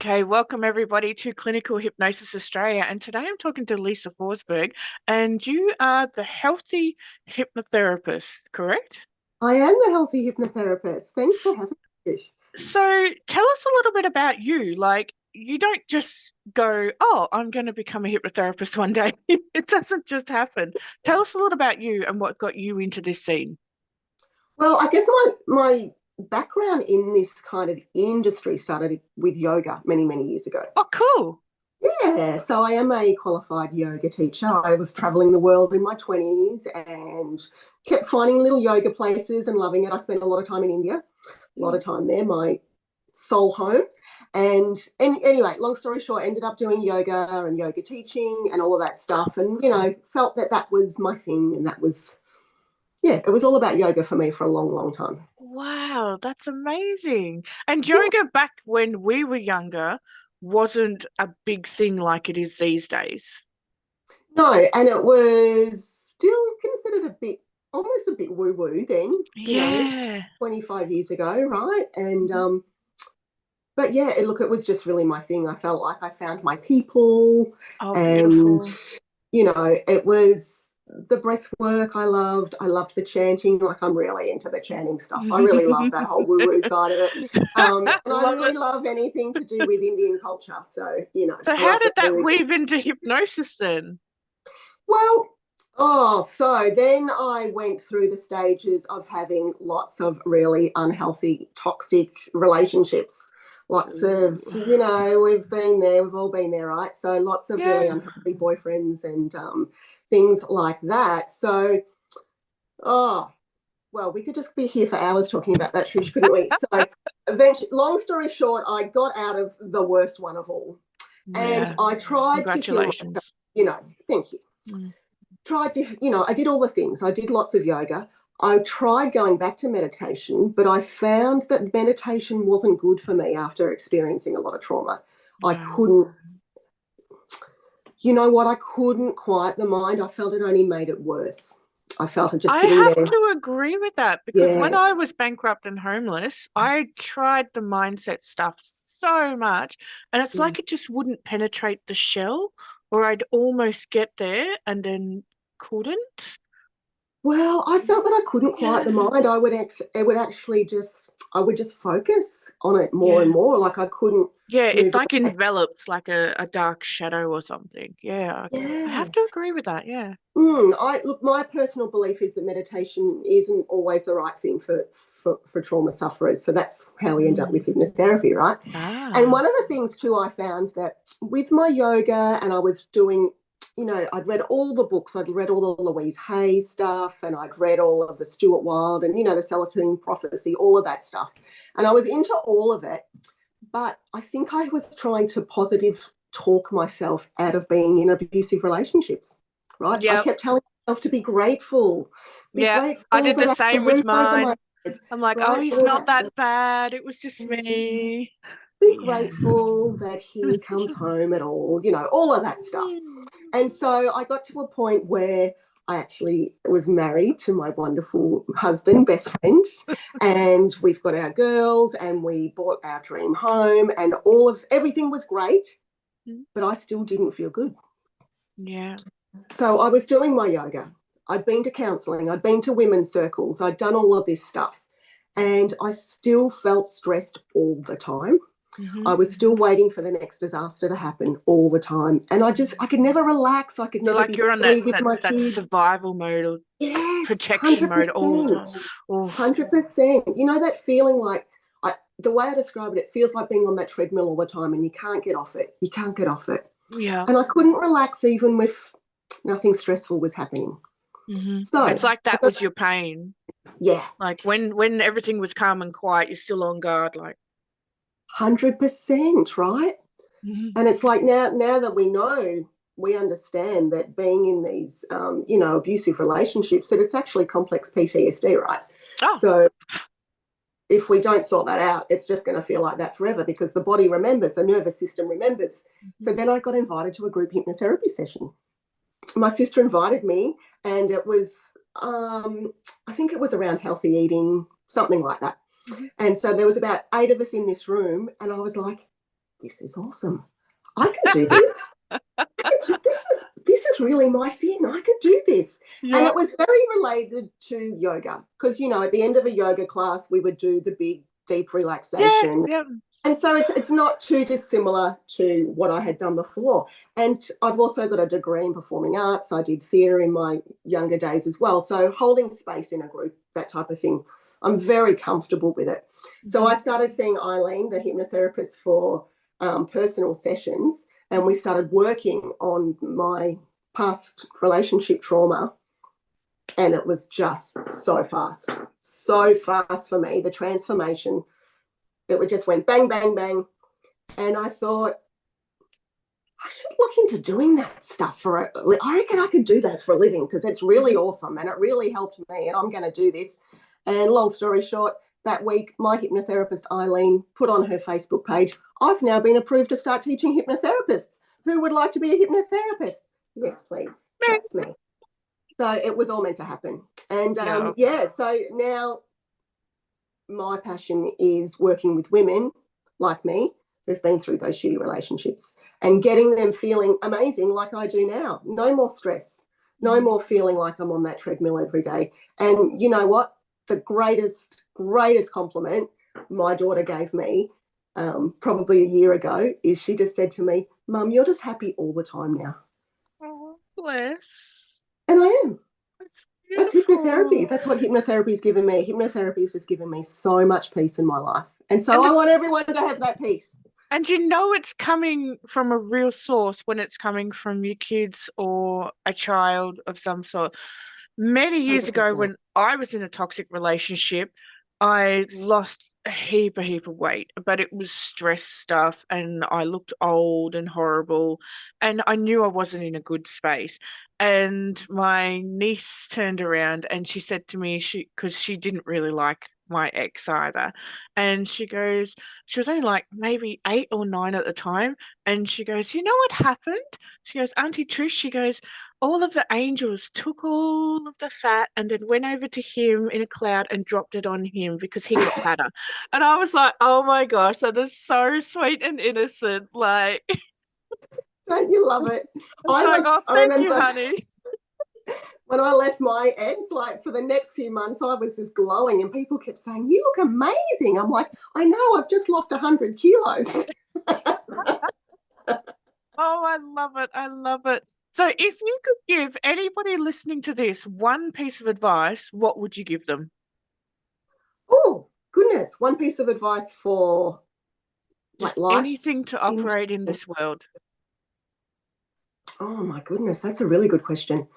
Okay, welcome everybody to Clinical Hypnosis Australia. And today I'm talking to Lisa Forsberg, and you are the healthy hypnotherapist, correct? I am the healthy hypnotherapist. Thanks for S- having me. So tell us a little bit about you. Like, you don't just go, oh, I'm going to become a hypnotherapist one day. It doesn't just happen. Tell us a little about you and what got you into this scene. Well, I guess my background in this kind of industry started with yoga many, many years ago. Oh, cool. Yeah, so I am a qualified yoga teacher. I was traveling the world in my 20s and kept finding little yoga places and loving it. I spent a lot of time in India, a lot of time there, my soul home. And anyway, long story short, ended up doing yoga and yoga teaching and all of that stuff. And, felt that that was my thing. And that was, yeah, it was all about yoga for me for a long, long time. Wow, that's amazing. And Yeah. yoga back when we were younger wasn't a big thing like it is these days. No, and it was still considered almost a bit woo woo then, Yeah. 25 years ago, right? But yeah, it was just really my thing. I felt like I found my people, Oh, and beautiful. it was the breath work I loved. I loved the chanting. Like, I'm really into the chanting stuff. I really love that whole woo woo side of it. And I Love really it. love anything to do with Indian culture. So, So I how love did the that foods. weave into hypnosis then? Well, so then I went through the stages of having lots of really unhealthy, toxic relationships. Lots of, Ooh. we've been there, we've all been there, right? So lots of really Yeah. unhealthy boyfriends and things like that. So, oh, well, we could just be here for hours talking about that, Trish, couldn't we? So, eventually, long story short, I got out of the worst one of all. And Yeah. I tried to heal myself, Congratulations. thank you. Mm. Tried to, I did all the things. I did lots of yoga. I tried going back to meditation, but I found that meditation wasn't good for me after experiencing a lot of trauma. I No. couldn't, you know what? I couldn't quiet the mind. I felt it only made it worse. I felt it just I sitting have there. to agree with that because when Yeah. I was bankrupt and homeless, I tried the mindset stuff so much, and it's like it just wouldn't penetrate the shell, or I'd almost get there and then couldn't. Well, I felt that I couldn't quiet the Yeah. mind. It would actually just, I would just focus on it more and Yeah. more. Like, I couldn't Yeah, it move like away. envelops like a dark shadow or something. Yeah, I have Yeah. to agree with that. Yeah. I look. My personal belief is that meditation isn't always the right thing for trauma sufferers. So that's how we end up Mm. with hypnotherapy, right? And Ah. one of the things too, I found that with my yoga, and I was doing, I'd read all the books. I'd read all the Louise Hay stuff, and I'd read all of the Stuart Wilde, and the Celestine Prophecy, all of that stuff. And I was into all of it, but I think I was trying to positive talk myself out of being in abusive relationships, right? I Yep. kept telling myself to be Yeah. I grateful did that the I have a same with roof over mine. my head, I'm like, oh, right? he's All not that that stuff. bad. It was just Yes. me. Be Yeah. grateful that he comes home at all, all of that stuff. And so I got to a point where I actually was married to my wonderful husband, best friend, and we've got our girls and we bought our dream home and everything was great, but I still didn't feel good. Yeah. So I was doing my yoga. I'd been to counseling, I'd been to women's circles, I'd done all of this stuff, and I still felt stressed all the time. Hmm. I was still waiting for the next disaster to happen all the time. And I could never relax. I could So never like be you're on silly with my that kids. survival mode or Yes, protection mode all the time. 100%. Oh, 100%. You know that feeling like, the way I describe it, it feels like being on that treadmill all the time and you can't get off it. You can't get off it. yeah. And I couldn't relax even if nothing stressful was happening. Hmm. So, It's like that was your pain. yeah, Like when everything was calm and quiet, you're still on guard. Like, 100%, right? mhm. And it's like now that we understand that being in these, abusive relationships, that it's actually complex PTSD, right? Oh, So if we don't sort that out, it's just going to feel like that forever because the body remembers, the nervous system remembers. So then I got invited to a group hypnotherapy session. My sister invited me, and it was, I think it was around healthy eating, something like that. mhm. And so there was about 8 of us in this room, and I was like, this is awesome. I can do this. This is really my thing. I could do this. And Yeah. it was very related to yoga because, at the end of a yoga class, we would do the big, deep Yeah. relaxation. Yeah. And so it's not too dissimilar to what I had done before. And I've also got a degree in performing arts. I did theatre in my younger days as well. So holding space in a group, that type of thing, I'm very comfortable with it. So I started seeing Eileen, the hypnotherapist, for personal sessions, and we started working on my past relationship trauma. And it was just so fast for me, the transformation. It just went bang, bang, bang. And I thought, I should look into doing that stuff I reckon I could do that for a living because it's really awesome and it really helped me and I'm going to do this. And long story short, that week, my hypnotherapist, Eileen, put on her Facebook page, I've now been approved to start teaching hypnotherapists. Who would like to be a hypnotherapist? Yes, please. That's me. So it was all meant to happen. And so now my passion is working with women like me who've been through those shitty relationships and getting them feeling amazing like I do now. No more stress, no more feeling like I'm on that treadmill every day. And you know what? The greatest compliment my daughter gave me probably a year ago is she just said to me, Mum, you're just happy all the time now. Oh, bless. And I am. That's hypnotherapy. That's what hypnotherapy has given me. Hypnotherapy has just given me so much peace in my life. And so I want everyone to have that peace. And it's coming from a real source when it's coming from your kids or a child of some sort. Many years ago, 100%. when I was in a toxic relationship, I lost a heap of weight, but it was stress stuff and I looked old and horrible and I knew I wasn't in a good space. And my niece turned around and she said to me, because she didn't really like my ex either, and she was only like maybe 8 or 9 at the time, and she goes, you know what happened? She goes, Auntie Trish, she goes, all of the angels took all of the fat and then went over to him in a cloud and dropped it on him because he got fatter. And I was like, oh my gosh, that is so sweet and innocent. Like, don't you love it? oh, thank you, honey. When I left my ex, like for the next few months, I was just glowing and people kept saying, you look amazing. I'm like, I know, I've just lost 100 kilos. Oh, I love it. I love it. So if you could give anybody listening to this one piece of advice, what would you give them? Oh, goodness. One piece of advice for just life? Anything to operate in this world. Oh, my goodness. That's a really good question.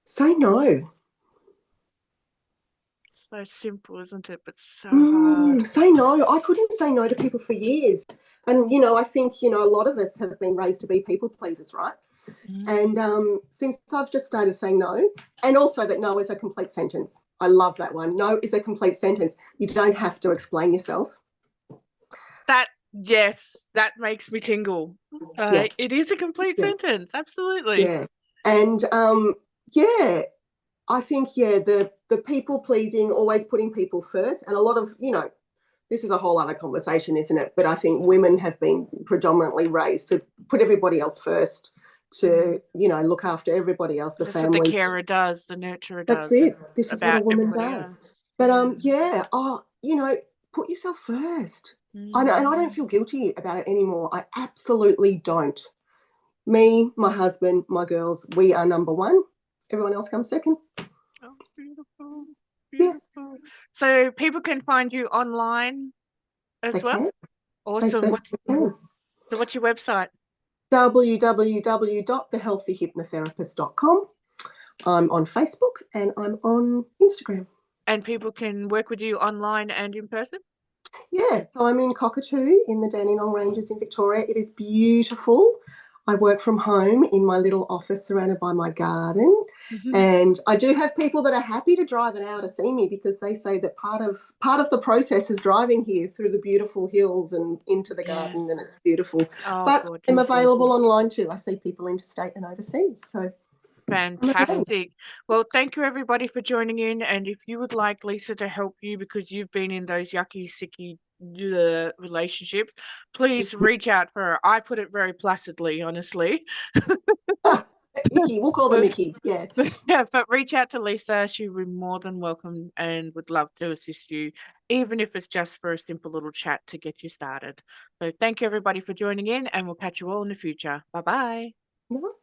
Say no. It's so simple, isn't it? But so hard. Say no. I couldn't say no to people for years. And, I think, a lot of us have been raised to be people pleasers, right? And since I've just started saying no, and also that no is a complete sentence. I love that one. No is a complete sentence. You don't have to explain yourself. Yes, that makes me tingle. It is a complete sentence. Absolutely. Yeah. And, I think, the people pleasing, always putting people first, and a lot of, this is a whole other conversation, isn't it? But I think women have been predominantly raised to put everybody else first, to, look after everybody else, the family. That's what the carer does, the nurturer does. That's it. This is what a woman does. But, put yourself first. And I don't feel guilty about it anymore. I absolutely don't. Me, my husband, my girls, we are number one. Everyone else comes second. Oh, beautiful. Beautiful. Yeah. So people can find you online as well? Can. Awesome. So what's your website? www.thehealthyhypnotherapist.com. I'm on Facebook and I'm on Instagram. And people can work with you online and in person? Yeah, so I'm in Cockatoo in the Dandenong Ranges in Victoria. It is beautiful. I work from home in my little office surrounded by my garden. And I do have people that are happy to drive an hour to see me because they say that part of the process is driving here through the beautiful hills and into the garden, and it's beautiful. But I'm available online too. I see people interstate and overseas. So fantastic. Well, thank you everybody for joining in. And if you would like Lisa to help you because you've been in those yucky, sicky relationships, please reach out for her. I put it very placidly, honestly. Mickey, we'll call them But, Mickey. Yeah. yeah, but reach out to Lisa. She would be more than welcome and would love to assist you, even if it's just for a simple little chat to get you started. So thank you everybody for joining in, and we'll catch you all in the future. Bye bye. No.